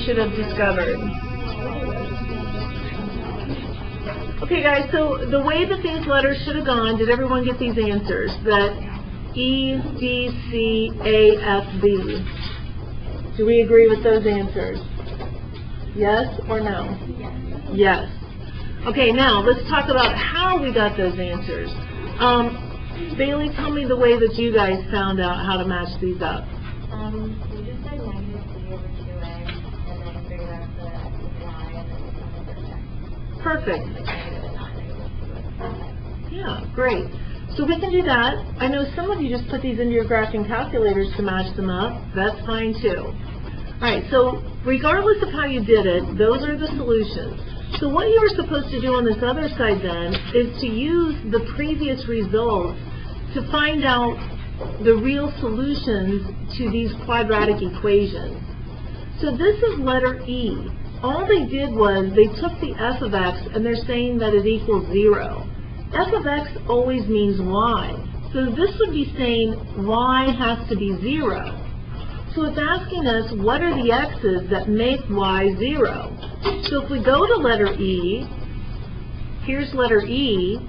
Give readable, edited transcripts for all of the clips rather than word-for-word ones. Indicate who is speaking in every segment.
Speaker 1: should have discovered? Okay, guys, so the way that these letters should have gone, did everyone get these answers? That E, D, C, A, F, B. Do we agree with those answers? Yes or no? Yes. Okay, now let's talk about how we got those answers. Bailey, tell me the way that you guys found out how to match these up.
Speaker 2: We just said negative 3 over 2a, and then figured out the x and y, and then we found the vertex.
Speaker 1: Perfect.
Speaker 2: Like negative and not negative.
Speaker 1: Yeah, great. So we can do that. I know some of you just put these into your graphing calculators to match them up. That's fine too. All right, so regardless of how you did it, those are the solutions. So what you were supposed to do on this other side then is to use the previous results to find out the real solutions to these quadratic equations. So this is letter E. All they did was they took the f of x and they're saying that it equals 0. F of x always means y. So this would be saying y has to be 0. So it's asking us what are the x's that make y 0. So if we go to letter E, here's letter E,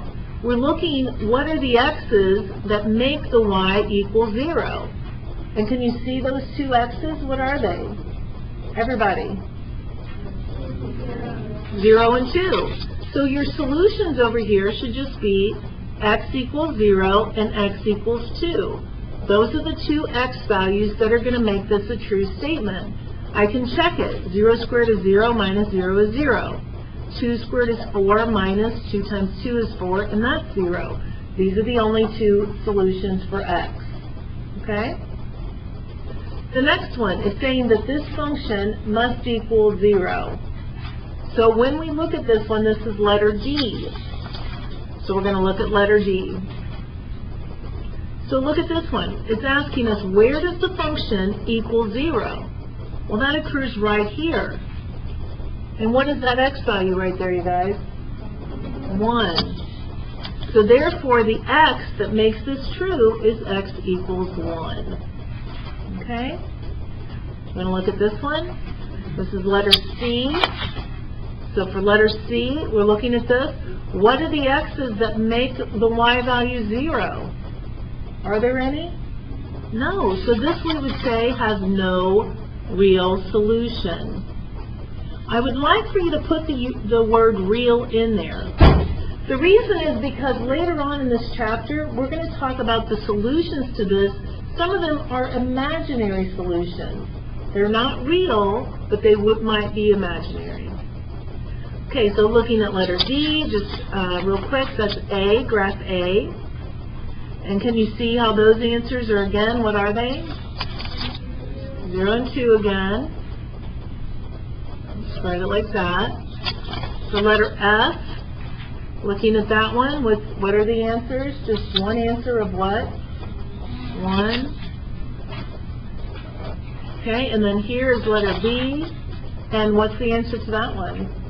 Speaker 1: we're looking what are the x's that make the y equal 0. And can you see those two x's? What are they? Everybody. 0 and 2. So your solutions over here should just be x equals 0 and x equals 2. Those are the two x values that are going to make this a true statement. I can check it. 0 squared is 0, minus 0 is 0. 2 squared is 4, minus 2 times 2 is 4, and that's 0. These are the only two solutions for x. Okay? The next one is saying that this function must equal 0. So when we look at this one, this is letter D. So we're going to look at letter D. So look at this one. It's asking us, where does the function equal 0? Well, that occurs right here. And what is that x value right there, you guys? 1. So therefore, the x that makes this true is x equals 1. Okay? We're going to look at this one. This is letter C. So for letter C, we're looking at this. What are the x's that make the y value 0? Are there any? No. So this we would say has no real solution. I would like for you to put the word real in there. The reason is because later on in this chapter, we're going to talk about the solutions to this. Some of them are imaginary solutions. They're not real, but they might be imaginary. Okay, so looking at letter D, just real quick, that's A, graph A. And can you see how those answers are again? What are they? 0 and 2 again. Let's write it like that. So letter F, looking at that one, what are the answers? Just one answer of what? 1. Okay, and then here is letter B. And what's the answer to that one?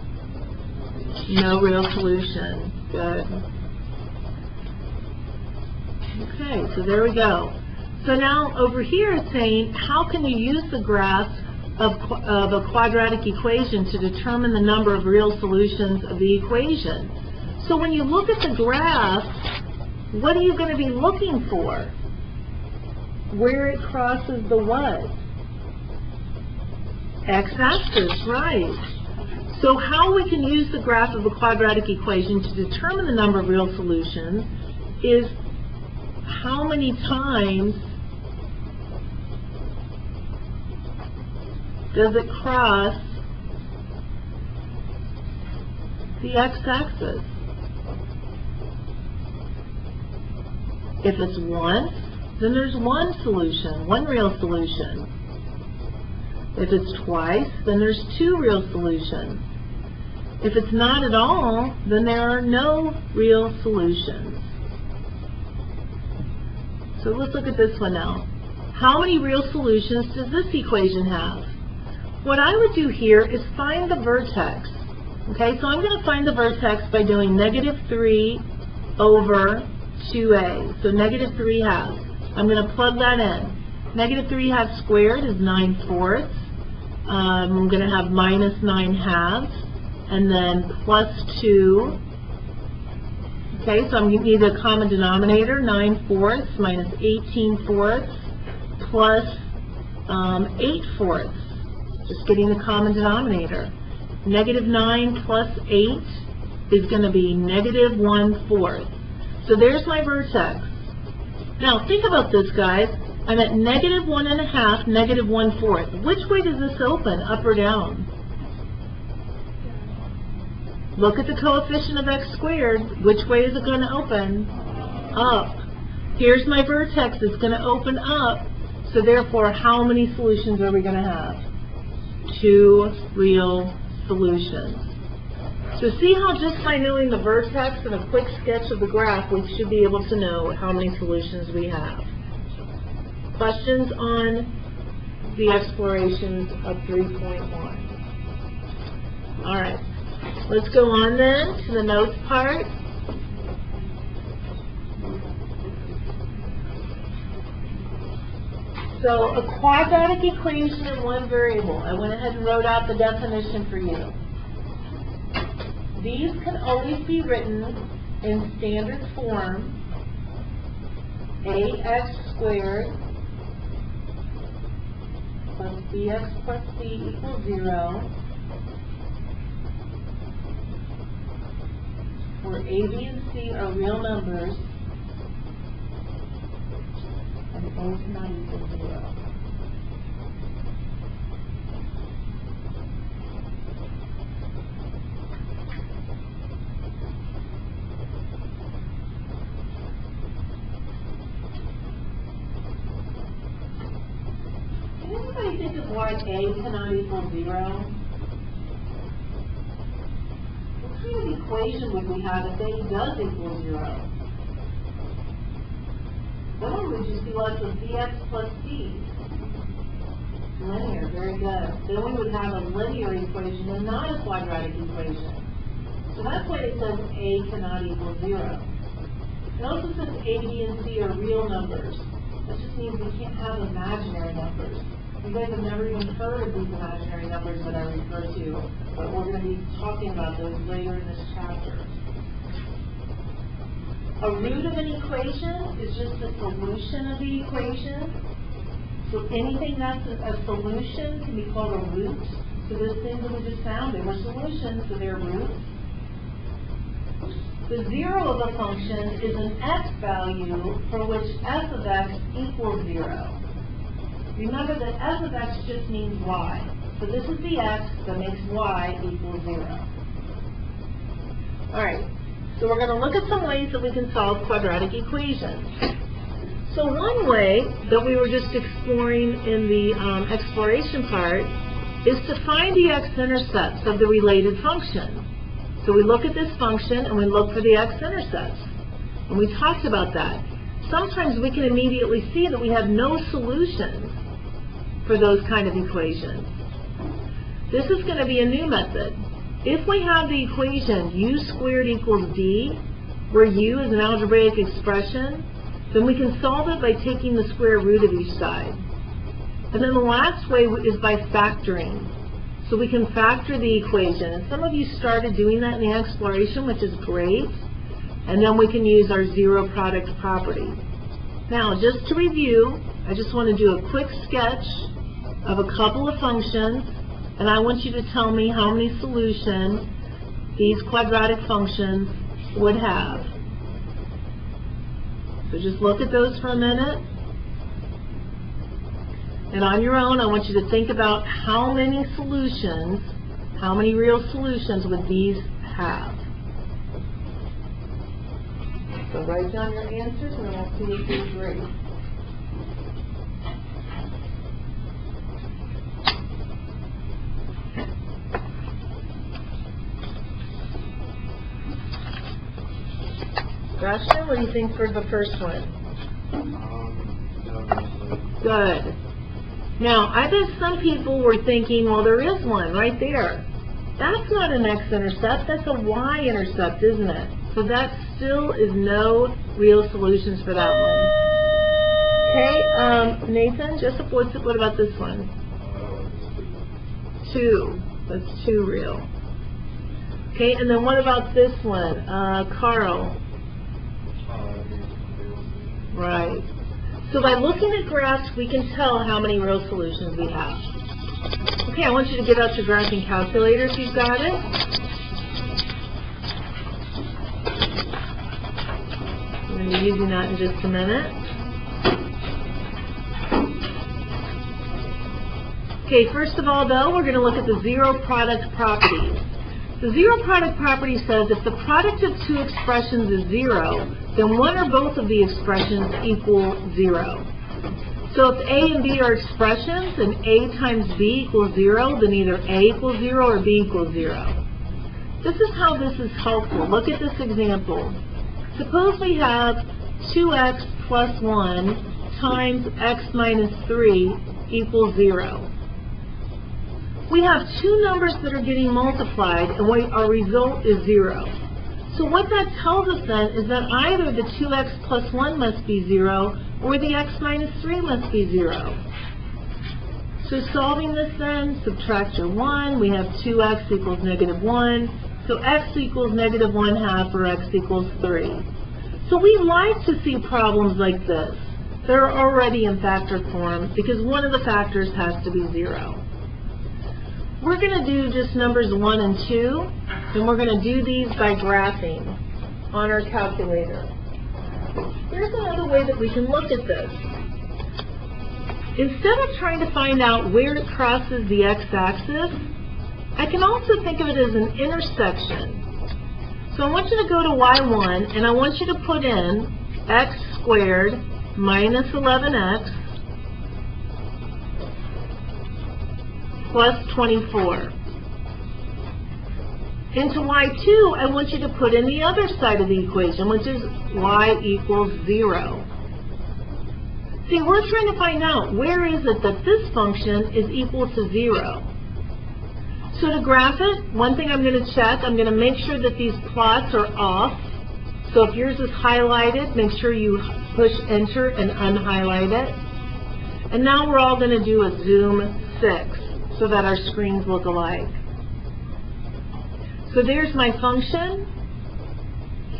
Speaker 1: No real solution. Good. Okay, so there we go. So now over here it's saying, how can you use the graph of a quadratic equation to determine the number of real solutions of the equation? So when you look at the graph, what are you going to be looking for? Where it crosses the what? X-axis, right. So how we can use the graph of a quadratic equation to determine the number of real solutions is how many times does it cross the x-axis? If it's once, then there's one solution, one real solution. If it's twice, then there's two real solutions. If it's not at all, then there are no real solutions. So let's look at this one now. How many real solutions does this equation have? What I would do here is find the vertex. Okay, so I'm going to find the vertex by doing negative 3 over 2a. So negative 3 halves. I'm going to plug that in. Negative 3 halves squared is 9/4. I'm going to have minus 9 halves, and then plus 2. Okay, so I'm going to need a common denominator, 9 fourths minus 18 fourths plus 8 fourths. Just getting the common denominator. Negative 9 plus 8 is going to be negative 1 fourth. So there's my vertex. Now think about this, guys. I'm at negative 1.5, negative 1 fourth. Which way does this open, up or down? Look at the coefficient of x squared. Which way is it going to open? Up. Here's my vertex. It's going to open up. So therefore, how many solutions are we going to have? 2 real solutions. So see how just by knowing the vertex and a quick sketch of the graph, we should be able to know how many solutions we have. Questions on the explorations of 3.1? All right. Let's go on then to the notes part. So a quadratic equation in one variable. I went ahead and wrote out the definition for you. These can always be written in standard form. ax squared plus bx plus c equals 0. Where a, b, and c are real numbers, and a cannot equal 0. Can anybody think of why a cannot equal 0? What kind of equation would we have if a does equal 0? Then one would just be left with bx plus c. Linear, very good. Then we would have a linear equation and not a quadratic equation. So that's why it says a cannot equal 0. It also says a, b, and c are real numbers. That just means we can't have imaginary numbers. You guys have never even heard of these imaginary numbers that I refer to, but we're going to be talking about those later in this chapter. A root of an equation is just the solution of the equation. So anything that's a solution can be called a root. So those things that we just found, they were solutions, so they're roots. The zero of a function is an x value for which f of x equals 0. Remember that f of x just means y. So this is the x that makes y equal 0. Alright, so we're going to look at some ways that we can solve quadratic equations. So one way that we were just exploring in the exploration part is to find the x-intercepts of the related function. So we look at this function and we look for the x-intercepts. And we talked about that. Sometimes we can immediately see that we have no solutions for those kind of equations. This is going to be a new method. If we have the equation u squared equals d, where u is an algebraic expression, then we can solve it by taking the square root of each side. And then the last way is by factoring. So we can factor the equation. And some of you started doing that in the exploration, which is great. And then we can use our zero product property. Now, just to review, I just want to do a quick sketch of a couple of functions, and I want you to tell me how many solutions these quadratic functions would have. So just look at those for a minute. And on your own, I want you to think about how many solutions, how many real solutions would these have. So write down your answers and then we'll see if you agree. Sebastian, what do you think for the first one? Good. Now, I bet some people were thinking, well, there is one right there. That's not an x-intercept, that's a y-intercept, isn't it? So that still is no real solutions for that one. Okay, Nathan, Joseph, what about this one? 2. That's 2 real. Okay, and then what about this one? Carl. Right. So by looking at graphs, we can tell how many real solutions we have. Okay, I want you to get out your graphing calculator if you've got it. I'm going to be using that in just a minute. Okay, first of all, though, we're going to look at the zero product properties. The zero product property says if the product of two expressions is 0, then one or both of the expressions equal 0. So if A and B are expressions and A times B equals 0, then either A equals 0 or B equals 0. This is how this is helpful. Look at this example. Suppose we have 2x plus 1 times x minus 3 equals 0. We have two numbers that are getting multiplied, and our result is 0. So what that tells us then is that either the 2x plus 1 must be 0, or the x minus 3 must be 0. So solving this then, subtract your 1, we have 2x equals negative 1, so x equals negative 1/2, or x equals 3. So we like to see problems like this. They're already in factor form, because one of the factors has to be 0. We're going to do just numbers 1 and 2, and we're going to do these by graphing on our calculator. Here's another way that we can look at this. Instead of trying to find out where it crosses the x-axis, I can also think of it as an intersection. So I want you to go to y1, and I want you to put in x squared minus 11x plus 24. Into y2, I want you to put in the other side of the equation, which is y equals 0. See, we're trying to find out where is it that this function is equal to 0. So to graph it, one thing I'm going to check, I'm going to make sure that these plots are off. So if yours is highlighted, make sure you push enter and unhighlight it. And now we're all going to do a zoom 6. So that our screens look alike. So there's my function.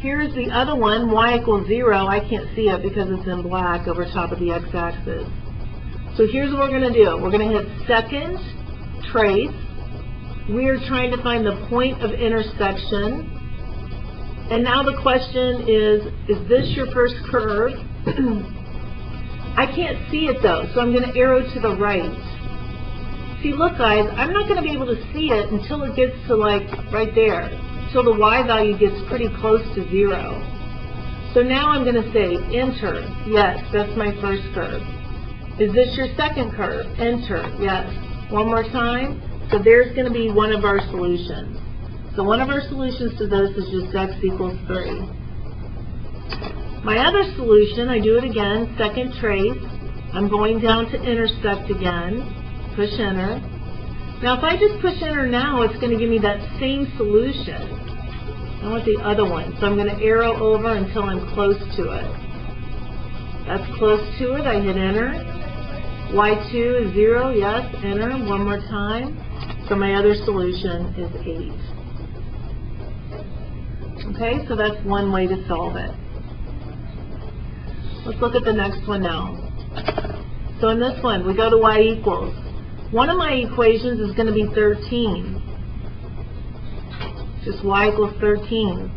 Speaker 1: Here's the other one, y equals 0. I can't see it because it's in black over top of the x-axis. So here's what we're going to do. We're going to hit second, trace. We are trying to find the point of intersection. And now the question is this your first curve? I can't see it though, so I'm going to arrow to the right. See, look guys, I'm not going to be able to see it until it gets to like right there, until the y value gets pretty close to 0. So now I'm going to say enter. Yes, that's my first curve. Is this your second curve? Enter. Yes. One more time. So there's going to be one of our solutions. So one of our solutions to this is just x equals 3. My other solution, I do it again, second trace. I'm going down to intersect again. Push enter. Now if I just push enter now, it's going to give me that same solution. I want the other one. So I'm going to arrow over until I'm close to it. That's close to it. I hit enter. y2 is 0. Yes, enter. One more time. So my other solution is 8. Okay, so that's one way to solve it. Let's look at the next one now. So in this one, we go to y equals. One of my equations is going to be 13. Just y equals 13.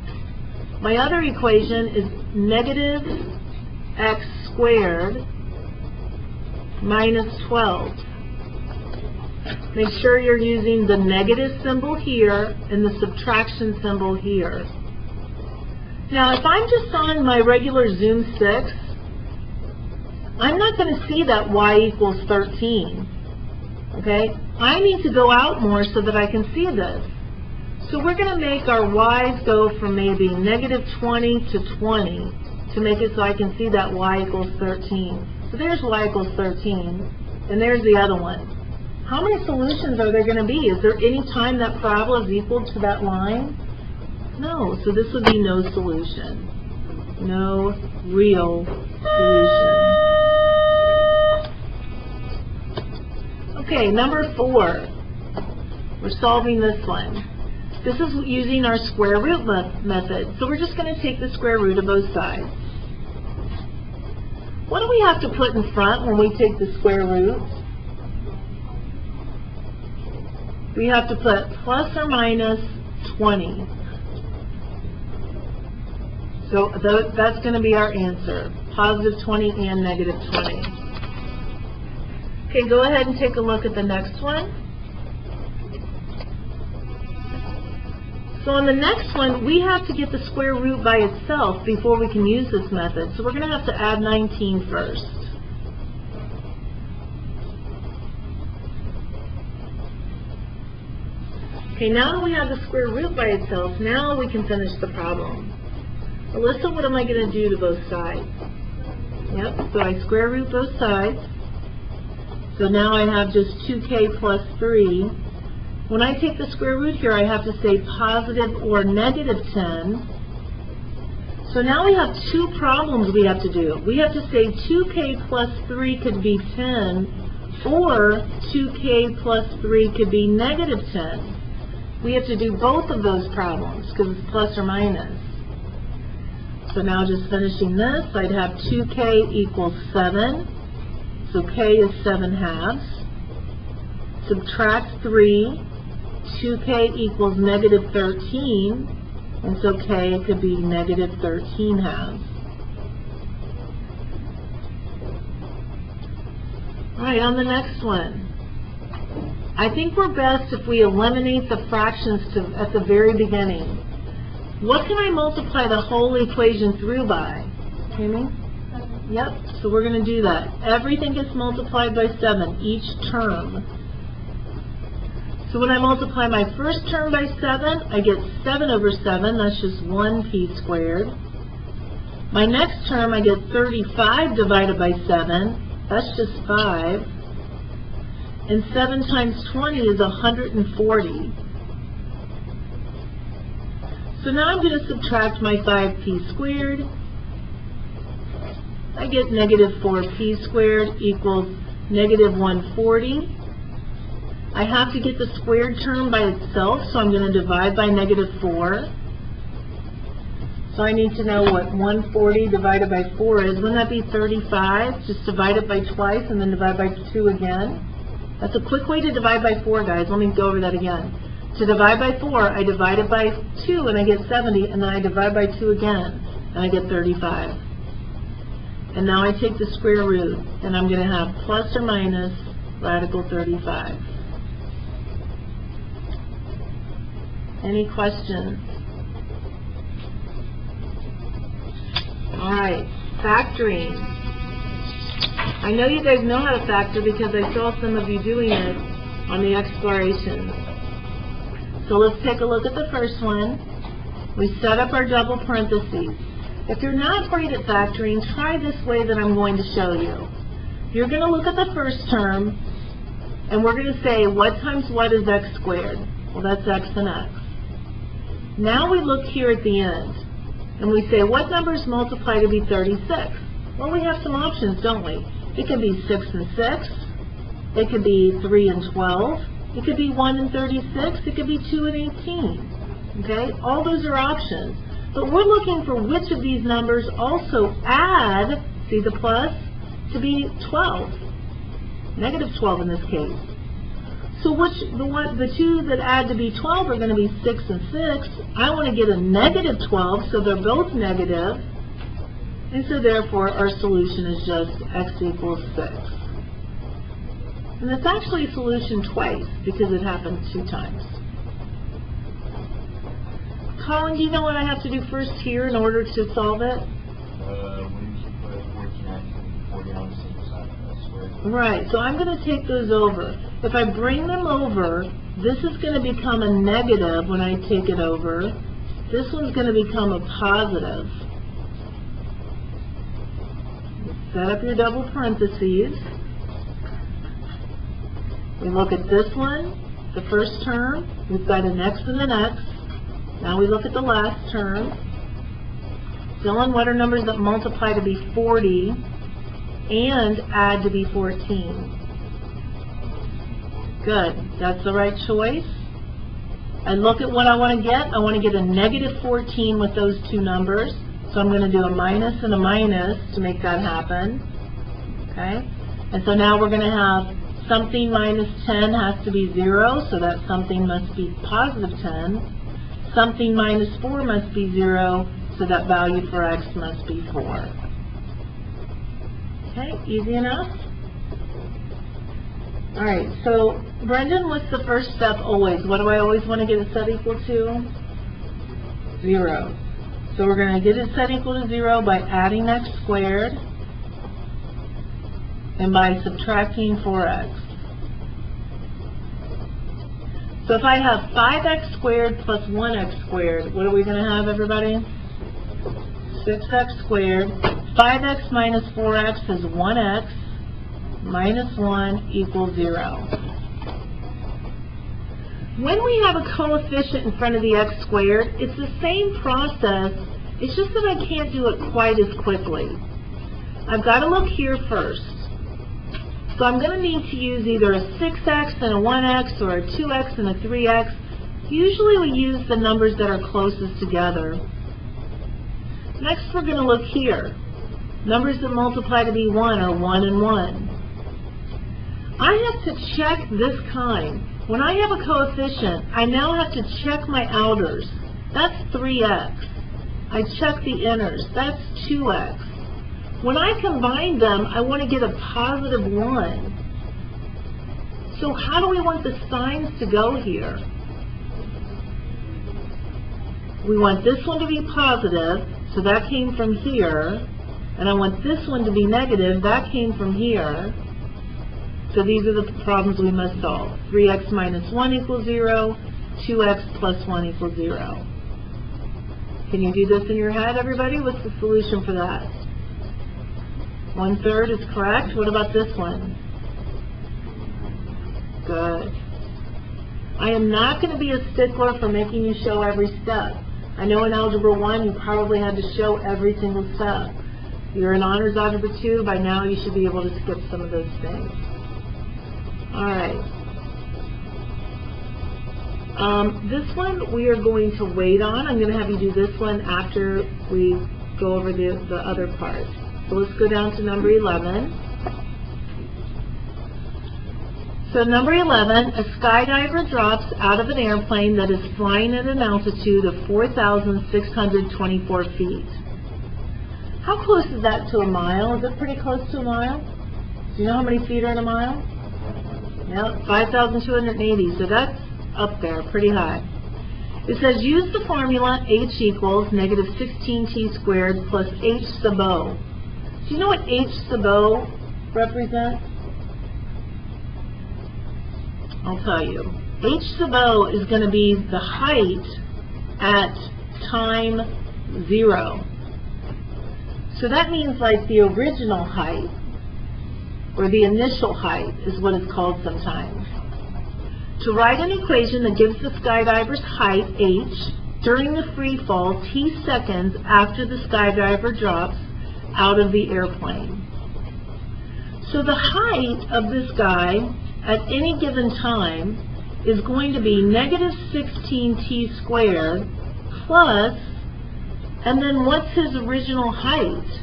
Speaker 1: My other equation is negative x squared minus 12. Make sure you're using the negative symbol here and the subtraction symbol here. Now if I'm just on my regular zoom 6, I'm not going to see that y equals 13. Okay, I need to go out more so that I can see this. So we're going to make our y's go from maybe negative 20 to 20 to make it so I can see that y equals 13. So there's y equals 13, and there's the other one. How many solutions are there going to be? Is there any time that parabola is equal to that line? No, so this would be no solution. No real solution. Okay, number 4. We're solving this one. This is using our square root method. So we're just going to take the square root of both sides. What do we have to put in front when we take the square root? We have to put plus or minus 20. So that's going to be our answer, positive 20 and negative 20. Okay, go ahead and take a look at the next one. So on the next one, we have to get the square root by itself before we can use this method. So we're going to have to add 19 first. Okay, now that we have the square root by itself, now we can finish the problem. Alyssa, what am I going to do to both sides? Yep, so I square root both sides. So now I have just 2k plus 3. When I take the square root here, I have to say positive or negative 10. So now we have two problems we have to do. We have to say 2k plus 3 could be 10, or 2k plus 3 could be negative 10. We have to do both of those problems because it's plus or minus. So now just finishing this, I'd have 2k equals 7. So k is 7 halves. Subtract 3. 2k equals negative 13, and so k could be negative 13 halves. All right, on the next one. I think we're best if we eliminate the fractions at the very beginning. What can I multiply the whole equation through by? Amy? Yep, so we're going to do that. Everything gets multiplied by 7, each term. So when I multiply my first term by 7, I get 7 over 7, that's just 1p squared. My next term, I get 35 divided by 7, that's just 5. And 7 times 20 is 140. So now I'm going to subtract my 5p squared. I get negative 4p squared equals negative 140. I have to get the squared term by itself, so I'm going to divide by negative 4. So I need to know what 140 divided by 4 is. Wouldn't that be 35? Just divide it by twice and then divide by 2 again. That's a quick way to divide by 4, guys. Let me go over that again. To divide by 4, I divide it by 2 and I get 70, and then I divide by 2 again and I get 35. And now I take the square root, and I'm going to have plus or minus radical 35. Any questions? All right, factoring. I know you guys know how to factor because I saw some of you doing it on the exploration. So let's take a look at the first one. We set up our double parentheses. If you're not great at factoring, try this way that I'm going to show you. You're going to look at the first term, and we're going to say what times what is x squared? Well, that's x and x. Now we look here at the end, and we say what numbers multiply to be 36? Well, we have some options, don't we? It could be 6 and 6. It could be 3 and 12. It could be 1 and 36. It could be 2 and 18. Okay? All those are options. But we're looking for which of these numbers also add, see the plus, to be 12. Negative 12 in this case. So the two that add to be 12 are going to be 6 and 6. I want to get a negative 12, so they're both negative. And so therefore our solution is just x equals 6. And it's actually a solution twice because it happened 2 times. Colin, do you know what I have to do first here in order to solve it? Right, so I'm going to take those over. If I bring them over, this is going to become a negative when I take it over. This one's going to become a positive. Set up your double parentheses. We look at this one, the first term. We've got an x and an x. Now we look at the last term. Dylan, what are numbers that multiply to be 40 and add to be 14? Good. That's the right choice. I look at what I want to get. I want to get a negative 14 with those two numbers. So I'm going to do a minus and a minus to make that happen. Okay? And so now we're going to have something minus 10 has to be 0, so that something must be positive 10. Something minus 4 must be 0, so that value for x must be 4. Okay, easy enough? All right, so Brendan, what's the first step always? What do I always want to get it set equal to? 0. So we're going to get it set equal to 0 by adding x squared and by subtracting 4x. So if I have 5x squared plus 1x squared, what are we going to have, everybody? 6x squared. 5x minus 4x is 1x minus 1 equals 0. When we have a coefficient in front of the x squared, it's the same process, it's just that I can't do it quite as quickly. I've got to look here first. So I'm going to need to use either a 6x and a 1x or a 2x and a 3x. Usually we use the numbers that are closest together. Next we're going to look here. Numbers that multiply to be 1 are 1 and 1. I have to check this kind. When I have a coefficient, I now have to check my outers. That's 3x. I check the inners. That's 2x. When I combine them, I want to get a positive 1. So how do we want the signs to go here? We want this one to be positive, so that came from here. And I want this one to be negative, that came from here. So these are the problems we must solve. 3x minus 1 equals 0, 2x plus 1 equals 0. Can you do this in your head, everybody? What's the solution for that? 1/3 is correct. What about this one? Good. I am not going to be a stickler for making you show every step. I know in Algebra 1 you probably had to show every single step. You're in Honors Algebra 2, by now you should be able to skip some of those things. Alright. This one we are going to wait on. I'm going to have you do this one after we go over the other part. So let's go down to number 11. So number 11, a skydiver drops out of an airplane that is flying at an altitude of 4,624 feet. How close is that to a mile? Is it pretty close to a mile? Do you know how many feet are in a mile? Yeah, 5,280, so that's up there, pretty high. It says use the formula h equals negative 16t squared plus h sub o. Do you know what h sub o represents? I'll tell you. H sub o is going to be the height at time 0. So that means like the original height, or the initial height is what it's called sometimes. To write an equation that gives the skydiver's height, h, during the free fall, t seconds after the skydiver drops out of the airplane. So the height of this guy at any given time is going to be negative 16t squared plus, and then what's his original height?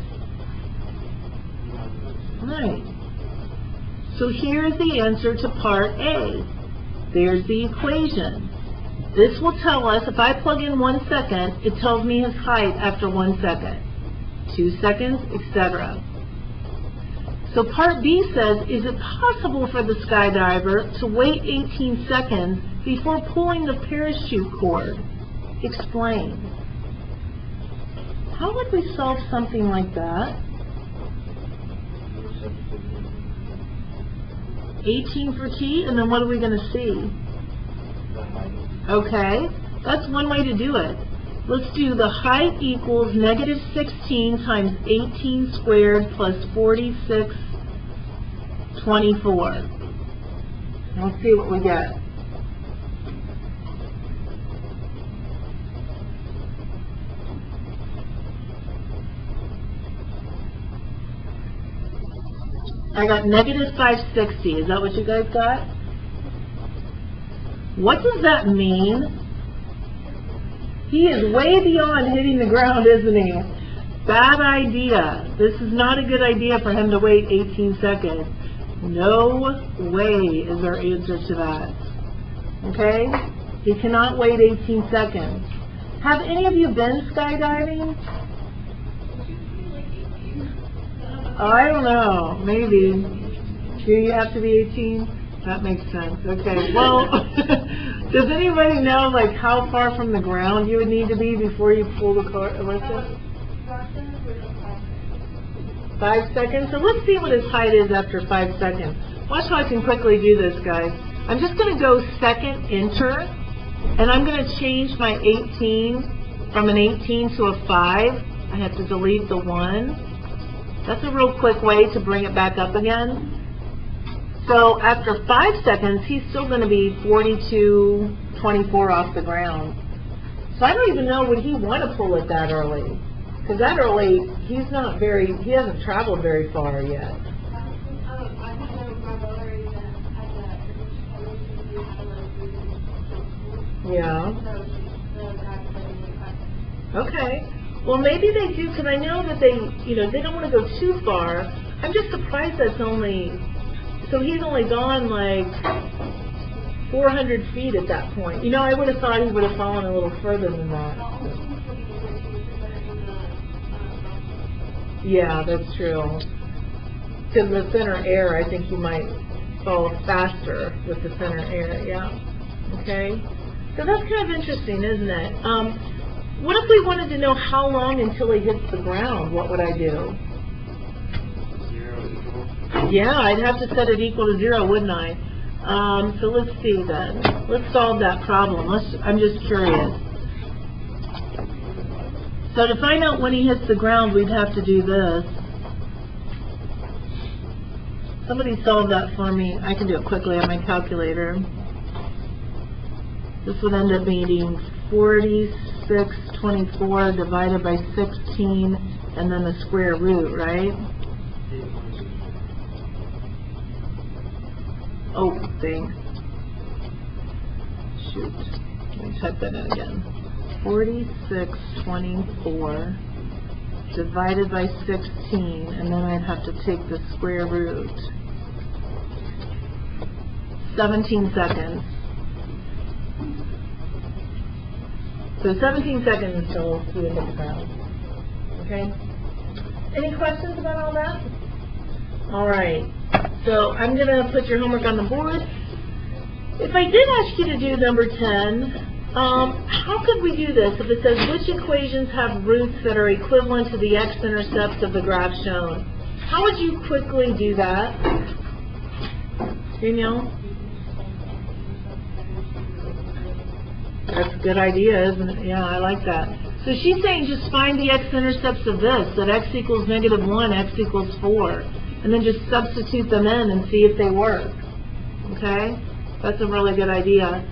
Speaker 1: Right. So here's the answer to part A. There's the equation. This will tell us, if I plug in 1 second, it tells me his height after 1 second. 2 seconds, etc. So part B says, is it possible for the skydiver to wait 18 seconds before pulling the parachute cord? Explain. How would we solve something like that? 18 for t, and then what are we going to see? Okay, that's one way to do it. Let's do the height equals negative 16 times 18 squared plus 4624. Let's see what we get. I got negative 560. Is that what you guys got? What does that mean? He is way beyond hitting the ground, isn't he? Bad idea. This is not a good idea for him to wait 18 seconds. No way is our answer to that. Okay? He cannot wait 18 seconds. Have any of you been skydiving? Oh, I don't know. Maybe. Do you have to be 18? That makes sense. Okay. Well, does anybody know, like, how far from the ground you would need to be before you pull the car? Alyssa? 5 seconds? So let's see what his height is after 5 seconds. Watch how I can quickly do this, guys. I'm just going to go second enter, and I'm going to change my 18 from an 18 to a 5. I have to delete the 1. That's a real quick way to bring it back up again. So after 5 seconds, he's still going to be 42.24 off the ground. So I don't even know, would he want to pull it that early? Because that early, he hasn't traveled very far yet. Yeah. Okay. Well, maybe they do, because I know that they don't want to go too far. I'm just surprised that's only, so he's only gone like 400 feet at that point. I would have thought he would have fallen a little further than that. Yeah, that's true. Because the center air, I think you might fall faster with the center air, yeah. Okay. So that's kind of interesting, isn't it? What if we wanted to know how long until he hits the ground? What would I do?
Speaker 3: 0 equal.
Speaker 1: Yeah, I'd have to set it equal to 0, wouldn't I? So let's see then. Let's solve that problem. I'm just curious. So to find out when he hits the ground, we'd have to do this. Somebody solve that for me. I can do it quickly on my calculator. This would end up being 46.24 divided by 16, and then the square root, right? Oh, dang. Shoot. Let me type that in again. 46.24 divided by 16, and then I'd have to take the square root. 17 seconds. So 17 seconds until he hits the ground. Okay? Any questions about all that? All right. So I'm going to put your homework on the board. If I did ask you to do number 10, how could we do this? If it says which equations have roots that are equivalent to the x-intercepts of the graph shown, how would you quickly do that? Danielle? That's a good idea, isn't it? Yeah, I like that. So she's saying just find the x-intercepts of this, that x equals -1, x equals 4, and then just substitute them in and see if they work. Okay? That's a really good idea.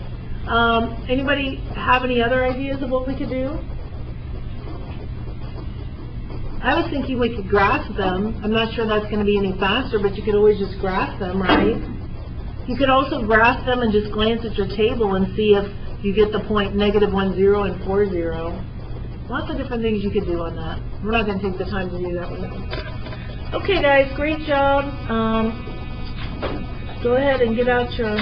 Speaker 1: Anybody have any other ideas of what we could do? I was thinking we could graph them. I'm not sure that's going to be any faster, but you could always just graph them, right? You could also graph them and just glance at your table and see if you get the point -1, 0, and 4, 0. Lots of different things you could do on that. We're not going to take the time to do that one. Okay, guys, great job. Go ahead and get out your